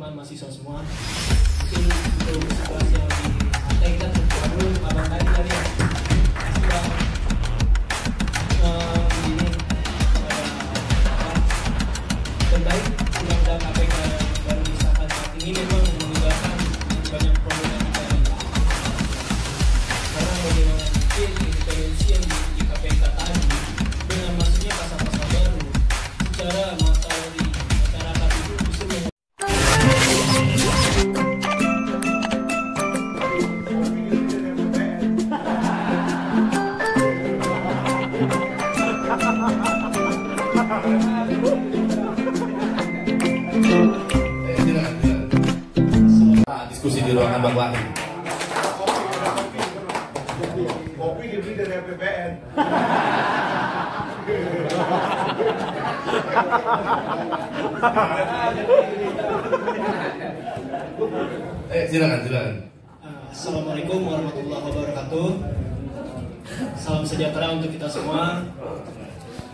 teman-teman mahasiswa semua. Mungkin untuk situasi yang lebih santai kita terbuka dulu abang tadi ya. Sudah begini terbaik undang-undang KPK yang baru disahkan saat ini memang meninggalkan banyak problematika karena bagaimana mungkin independensi yang di KPK tadi dengan masuknya pasal-pasal baru secara mata dari masyarakat itu justru diskusi di ruangan Bang Wahid. Kopi dibeli dari APBN. Silakan. Assalamualaikum warahmatullahi wabarakatuh. Salam sejahtera untuk kita semua.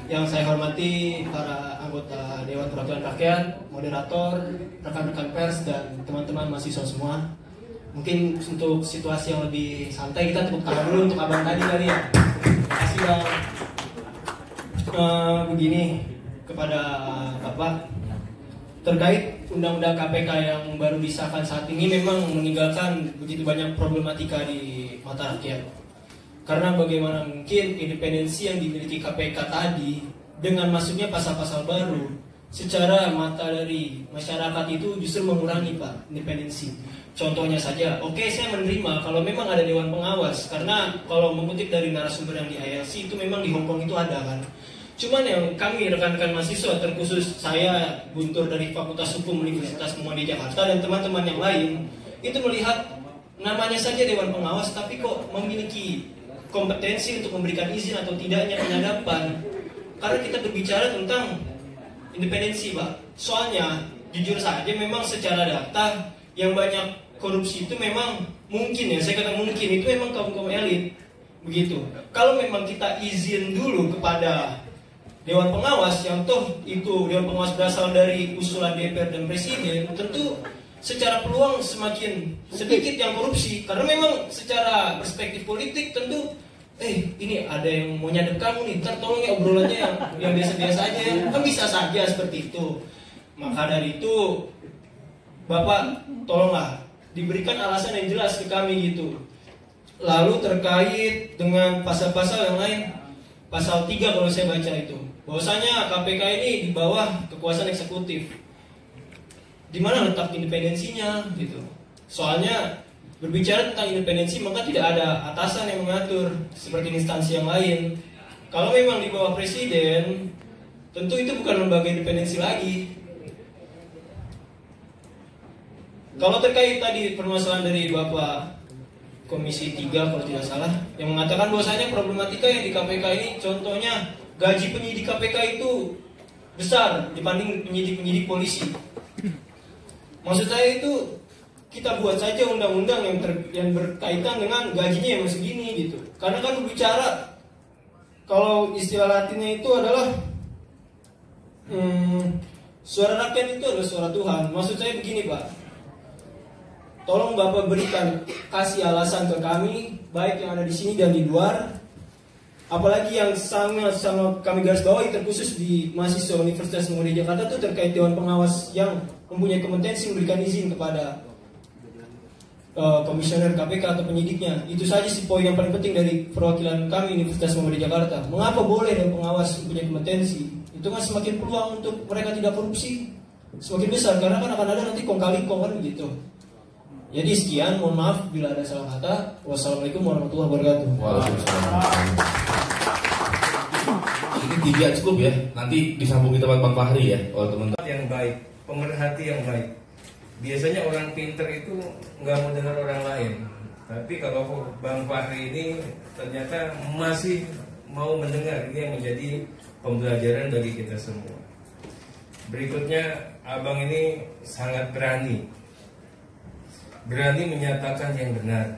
Yang saya hormati para anggota Dewan Perwakilan Rakyat, moderator, rekan-rekan pers, dan teman-teman mahasiswa semua. Mungkin untuk situasi yang lebih santai kita tepuk tangan dulu untuk abang tadi ya. Terima kasih bang. Begini kepada Bapak terkait Undang-Undang KPK yang baru disahkan saat ini memang meninggalkan begitu banyak problematika di mata rakyat. Karena bagaimana mungkin independensi yang dimiliki KPK tadi dengan masuknya pasal-pasal baru secara mata dari masyarakat itu justru mengurangi Pak independensi. Contohnya saja, oke, saya menerima kalau memang ada Dewan Pengawas, karena kalau mengutip dari narasumber yang di ILC itu memang di Hong Kong itu ada kan. Cuman yang kami rekan-rekan mahasiswa, terkhusus saya Guntur dari Fakultas Hukum Universitas Muhammadiyah Jakarta dan teman-teman yang lain, itu melihat namanya saja Dewan Pengawas tapi kok memiliki kompetensi untuk memberikan izin atau tidaknya penyadapan. Karena kita berbicara tentang independensi Pak. Soalnya jujur saja memang secara data yang banyak korupsi itu memang mungkin ya, saya kata mungkin itu memang kaum-kaum elit. Begitu. Kalau memang kita izin dulu kepada Dewan Pengawas yang toh itu Dewan Pengawas berasal dari usulan DPR dan Presiden, tentu secara peluang semakin sedikit yang korupsi. Karena memang secara perspektif politik tentu ini ada yang mau nyadap kamu nih, ntar tolong ya obrolannya yang biasa-biasa aja ya. Kan bisa saja seperti itu. Maka dari itu Bapak tolonglah diberikan alasan yang jelas ke kami gitu. Lalu terkait dengan pasal-pasal yang lain, pasal 3 kalau saya baca itu, bahwasanya KPK ini di bawah kekuasaan eksekutif. Di mana letak independensinya gitu. Soalnya berbicara tentang independensi maka tidak ada atasan yang mengatur seperti instansi yang lain. Kalau memang di bawah presiden, tentu itu bukan lembaga independensi lagi. Kalau terkait tadi permasalahan dari Bapak Komisi 3 kalau tidak salah, yang mengatakan bahwasanya problematika yang di KPK ini, contohnya gaji penyidik KPK itu besar dibanding penyidik-penyidik polisi. Maksud saya itu kita buat saja undang-undang yang berkaitan dengan gajinya yang segini gitu. Karena kan berbicara, kalau istilah latinnya itu adalah suara rakyat itu adalah suara Tuhan. Maksud saya begini Pak, tolong Bapak berikan, kasih alasan ke kami, baik yang ada di sini dan di luar. Apalagi yang sama kami garis bawahi terkhusus di mahasiswa Universitas Muhammadiyah Jakarta itu terkait Dewan Pengawas yang mempunyai kompetensi memberikan izin kepada komisioner KPK atau penyidiknya. Itu saja sih poin yang paling penting dari perwakilan kami Universitas Muhammadiyah Jakarta. Mengapa boleh Dewan Pengawas mempunyai kompetensi? Itu kan semakin peluang untuk mereka tidak korupsi semakin besar, karena kan akan ada nanti kong-kali-kong kan begitu. Jadi sekian, mohon maaf bila ada salah kata. Wassalamualaikum warahmatullahi wabarakatuh. Waalaikumsalam. Ini 3 cukup ya. Nanti disambung kita Bang Fahri ya, teman-teman. Yang baik, pemerhati yang baik. Biasanya orang pinter itu nggak mau dengar orang lain. Tapi kalau Bang Fahri ini ternyata masih mau mendengar. Ini yang menjadi pembelajaran bagi kita semua. Berikutnya, abang ini sangat berani menyatakan yang benar,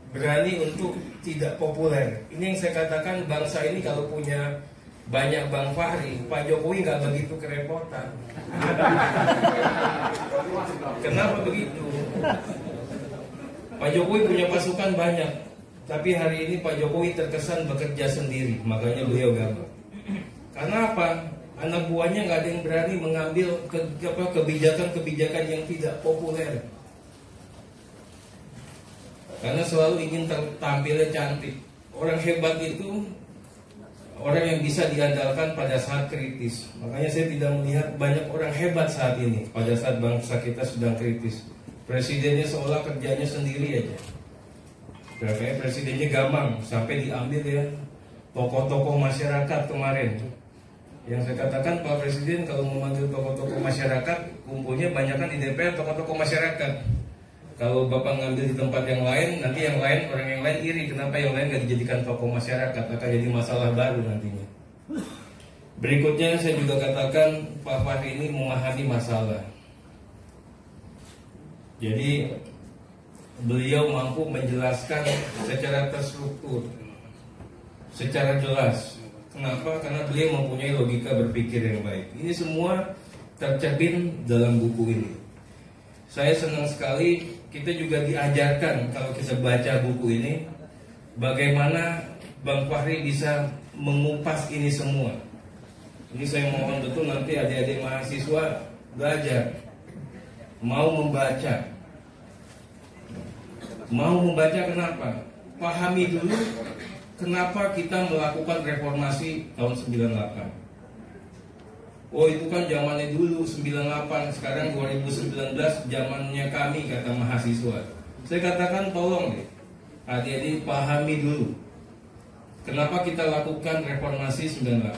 berani untuk tidak populer. Ini yang saya katakan, bangsa ini kalau punya banyak Bang Fahri, Pak Jokowi nggak begitu kerepotan. Kenapa begitu? Pak Jokowi punya pasukan banyak, tapi hari ini Pak Jokowi terkesan bekerja sendiri, makanya beliau gagal. Karena apa? Anak buahnya nggak ada yang berani mengambil kebijakan-kebijakan yang tidak populer. Karena selalu ingin tampilnya cantik. Orang hebat itu orang yang bisa diandalkan pada saat kritis. Makanya saya tidak melihat banyak orang hebat saat ini pada saat bangsa kita sedang kritis. Presidennya seolah kerjanya sendiri aja. Kayak presidennya gamang sampai diambil ya tokoh-tokoh masyarakat kemarin. Yang saya katakan Pak Presiden kalau memanggil tokoh-tokoh masyarakat, kumpulnya banyakkan di DPR tokoh-tokoh masyarakat. Kalau Bapak ngambil di tempat yang lain, nanti yang lain, orang yang lain iri. Kenapa yang lain gak dijadikan tokoh masyarakat? Akan jadi masalah baru nantinya. Berikutnya saya juga katakan Pak Fahri ini memahami masalah. Jadi beliau mampu menjelaskan secara terstruktur, secara jelas. Kenapa? Karena beliau mempunyai logika berpikir yang baik. Ini semua tercermin dalam buku ini. Saya senang sekali kita juga diajarkan kalau kita baca buku ini bagaimana Bang Fahri bisa mengupas ini semua. Ini saya mohon betul nanti adik-adik mahasiswa belajar, mau membaca. Mau membaca kenapa? Pahami dulu kenapa kita melakukan reformasi tahun 98. Oh itu kan zamannya dulu 98, sekarang 2019 zamannya kami, kata mahasiswa. Saya katakan tolong deh, adik-adik pahami dulu kenapa kita lakukan reformasi 98.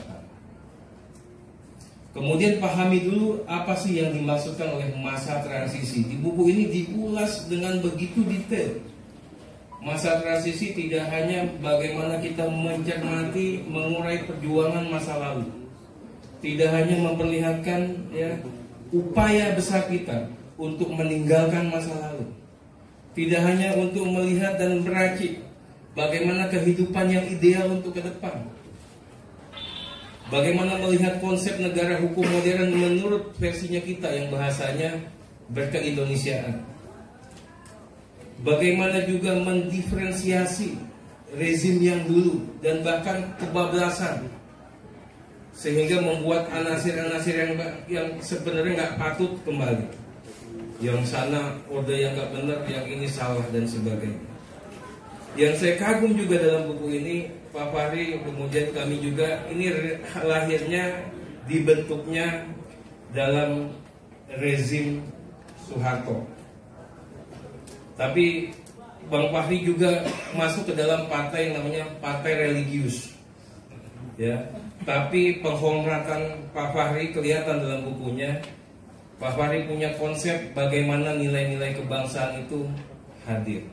Kemudian pahami dulu apa sih yang dimaksudkan oleh masa transisi. Di buku ini diulas dengan begitu detail. Masa transisi tidak hanya bagaimana kita mencermati, mengurai perjuangan masa lalu, tidak hanya memperlihatkan ya upaya besar kita untuk meninggalkan masa lalu, tidak hanya untuk melihat dan meracik bagaimana kehidupan yang ideal untuk ke depan, bagaimana melihat konsep negara hukum modern menurut versinya kita yang bahasanya berkeindonesiaan, bagaimana juga mendiferensiasi rezim yang dulu dan bahkan kebablasan, sehingga membuat anasir-anasir yang sebenarnya nggak patut kembali. Yang sana orde yang nggak benar, yang ini salah dan sebagainya. Yang saya kagum juga dalam buku ini, Pak Fahri, kemudian kami juga, ini lahirnya, dibentuknya dalam rezim Soeharto. Tapi Bang Fahri juga masuk ke dalam partai yang namanya partai religius, ya. Tapi penghormatan Pak Fahri kelihatan dalam bukunya. Pak Fahri punya konsep bagaimana nilai-nilai kebangsaan itu hadir,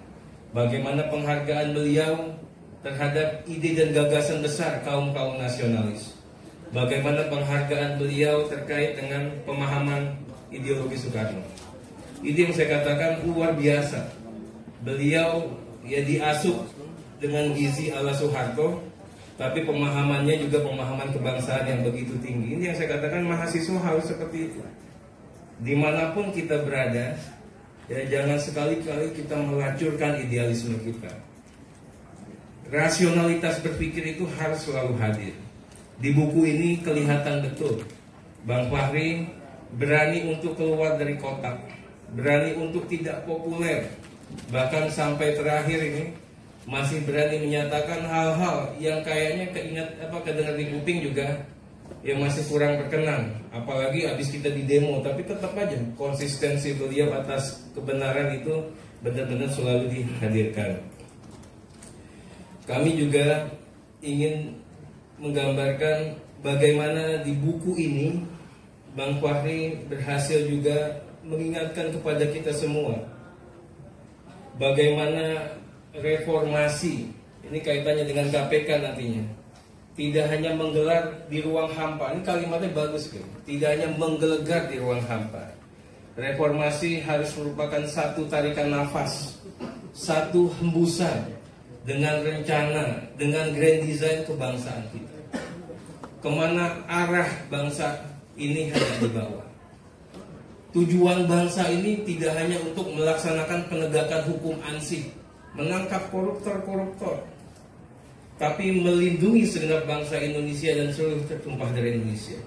bagaimana penghargaan beliau terhadap ide dan gagasan besar kaum-kaum nasionalis, bagaimana penghargaan beliau terkait dengan pemahaman ideologi Soekarno. Itu yang saya katakan luar biasa. Beliau ya diasuh dengan gizi ala Soeharto, tapi pemahamannya juga pemahaman kebangsaan yang begitu tinggi. Ini yang saya katakan mahasiswa harus seperti itu. Dimanapun kita berada, ya jangan sekali-kali kita melacurkan idealisme kita. Rasionalitas berpikir itu harus selalu hadir. Di buku ini kelihatan betul Bang Fahri berani untuk keluar dari kotak, berani untuk tidak populer, bahkan sampai terakhir ini masih berani menyatakan hal-hal yang kayaknya kedengar di kuping juga yang masih kurang berkenan, apalagi habis kita di demo. Tapi tetap aja konsistensi beliau atas kebenaran itu benar-benar selalu dihadirkan. Kami juga ingin menggambarkan bagaimana di buku ini Bang Fahri berhasil juga mengingatkan kepada kita semua bagaimana reformasi ini kaitannya dengan KPK nantinya tidak hanya menggelar di ruang hampa. Ini kalimatnya bagus kan? Tidak hanya menggelegar di ruang hampa. Reformasi harus merupakan satu tarikan nafas, satu hembusan dengan rencana, dengan grand design kebangsaan kita. kemana arah bangsa ini hendak dibawa. Tujuan bangsa ini tidak hanya untuk melaksanakan penegakan hukum ansih, menangkap koruptor-koruptor, tapi melindungi segenap bangsa Indonesia dan seluruh tumpah darah Indonesia.